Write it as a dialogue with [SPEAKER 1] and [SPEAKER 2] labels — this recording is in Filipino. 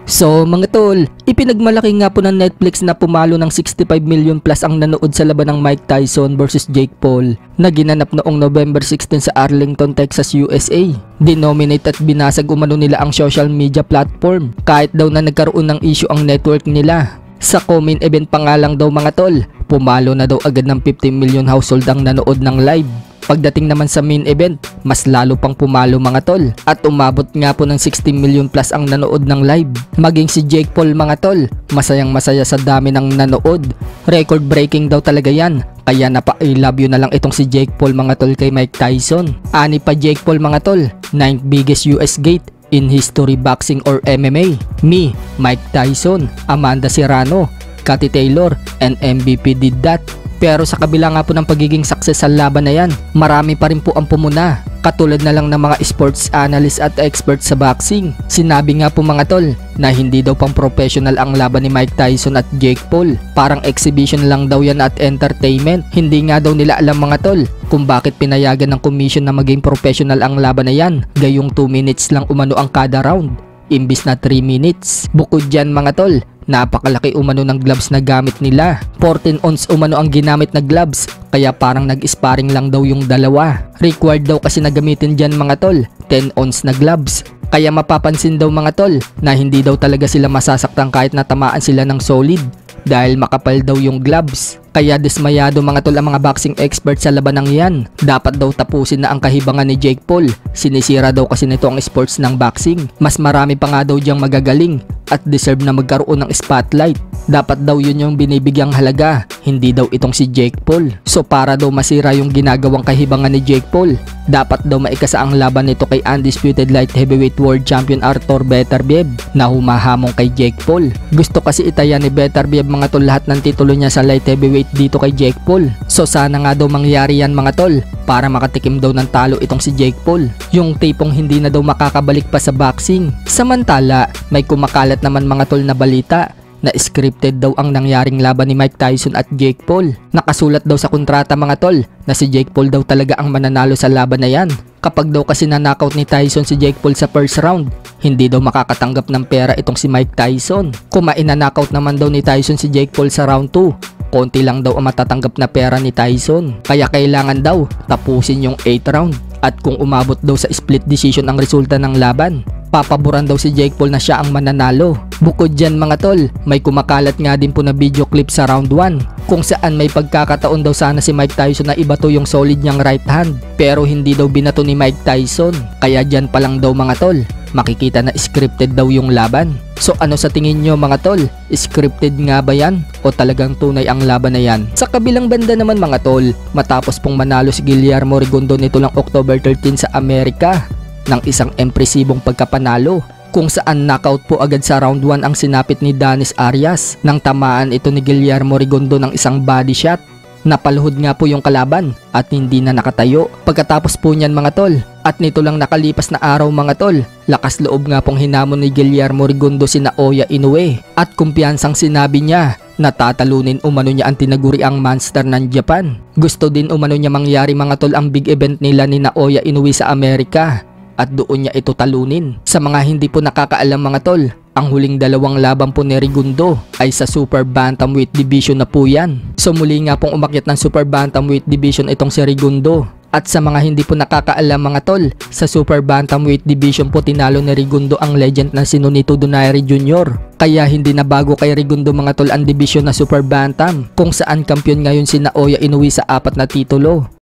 [SPEAKER 1] So mga tol, ipinagmalaki nga po ng Netflix na pumalo ng 65 million plus ang nanood sa laban ng Mike Tyson versus Jake Paul na ginanap noong November 16 sa Arlington, Texas, USA. Dinominate at binasag umano nila ang social media platform kahit daw na nagkaroon ng issue ang network nila. Sa co-main event pa nga lang daw mga tol, pumalo na daw agad ng 15 million household ang nanood ng live. Pagdating naman sa main event, mas lalo pang pumalo mga tol at umabot nga po ng 16 million plus ang nanood ng live. Maging si Jake Paul mga tol, masayang masaya sa dami ng nanood. Record breaking daw talaga yan, kaya napa-I love you na lang itong si Jake Paul mga tol kay Mike Tyson. Ani pa Jake Paul mga tol, 9th biggest US gate in history boxing or MMA. Me, Mike Tyson, Amanda Serrano, Cathy Taylor, and MVP did that. Pero sa kabila nga po ng pagiging success sa laban na yan, marami pa rin po ang pumuna. Katulad na lang ng mga sports analyst at experts sa boxing. Sinabi nga po mga tol na hindi daw pang professional ang laban ni Mike Tyson at Jake Paul. Parang exhibition lang daw yan at entertainment. Hindi nga daw nila alam mga tol kung bakit pinayagan ng commission na maging professional ang laban na yan. Gayong 2 minutes lang umano ang kada round, imbis na 3 minutes. Bukod dyan mga tol, napakalaki umano ng gloves na gamit nila. 14 ounce umano ang ginamit na gloves, kaya parang nag-sparring lang daw yung dalawa. Required daw kasi na gamitin dyan mga tol, 10 ounce na gloves. Kaya mapapansin daw mga tol na hindi daw talaga sila masasaktan kahit natamaan sila ng solid dahil makapal daw yung gloves. Kaya dismayado mga tol ang mga boxing experts sa labanang yan. Dapat daw tapusin na ang kahibangan ni Jake Paul. Sinisira daw kasi nito ang sports ng boxing. Mas marami pa nga daw diyang magagaling at deserve na magkaroon ng spotlight. Dapat daw yun yung binibigyang halaga, hindi daw itong si Jake Paul. So para daw masira yung ginagawang kahibangan ni Jake Paul, dapat daw maikasa ang laban nito kay undisputed light heavyweight world champion Artur Beterbiev na humahamong kay Jake Paul. Gusto kasi itaya ni Beterbiev mga tol lahat ng titulo niya sa light heavyweight dito kay Jake Paul. So sana nga daw mangyari yan mga tol para makatikim daw ng talo itong si Jake Paul. Yung tipong hindi na daw makakabalik pa sa boxing. Samantala, may kumakalat naman mga tol na balita na scripted daw ang nangyaring laban ni Mike Tyson at Jake Paul. Nakasulat daw sa kontrata mga tol na si Jake Paul daw talaga ang mananalo sa laban na yan. Kapag daw kasi na-knockout ni Tyson si Jake Paul sa first round, hindi daw makakatanggap ng pera itong si Mike Tyson. Kung maina-knockout naman daw ni Tyson si Jake Paul sa round 2, konti lang daw ang matatanggap na pera ni Tyson. Kaya kailangan daw tapusin yung 8th round. At kung umabot daw sa split decision ang resulta ng laban, papaboran daw si Jake Paul na siya ang mananalo. Bukod dyan mga tol, may kumakalat nga din po na video clip sa round 1 kung saan may pagkakataon daw sana si Mike Tyson na ibato yung solid niyang right hand, pero hindi daw binato ni Mike Tyson. Kaya dyan pa lang daw mga tol, makikita na scripted daw yung laban. So ano sa tingin nyo mga tol? Scripted nga ba yan? O talagang tunay ang laban na yan? Sa kabilang banda naman mga tol, matapos pong manalo si Guillermo Rigondeaux nito lang October 13 sa Amerika ng isang impresibong pagkapanalo kung saan knockout po agad sa round 1 ang sinapit ni Danis Arias nang tamaan ito ni Guillermo Rigondeaux ng isang body shot. Napaluhod nga po yung kalaban at hindi na nakatayo. Pagkatapos po niyan mga tol, at nito lang nakalipas na araw mga tol, lakas loob nga pong hinamon ni Guillermo Rigondeaux si Naoya Inoue at kumpiyansang sinabi niya na tatalunin umano niya ang tinaguriang monster ng Japan. Gusto din umano niya mangyari mga tol ang big event nila ni Naoya Inoue sa Amerika at doon niya ito talunin. Sa mga hindi po nakakaalam mga tol, ang huling dalawang laban po ni Rigondeaux ay sa Super Bantamweight Division na po yan. So muli nga pong umakyat ng Super Bantamweight Division itong si Rigondeaux. At sa mga hindi po nakakaalam mga tol, sa Super Bantamweight Division po tinalo ni Rigondeaux ang legend na si Nonito Donaire Jr. Kaya hindi na bago kay Rigondeaux mga tol ang division na Super Bantam kung saan kampiyon ngayon si Naoya Inoue sa 4 na titulo.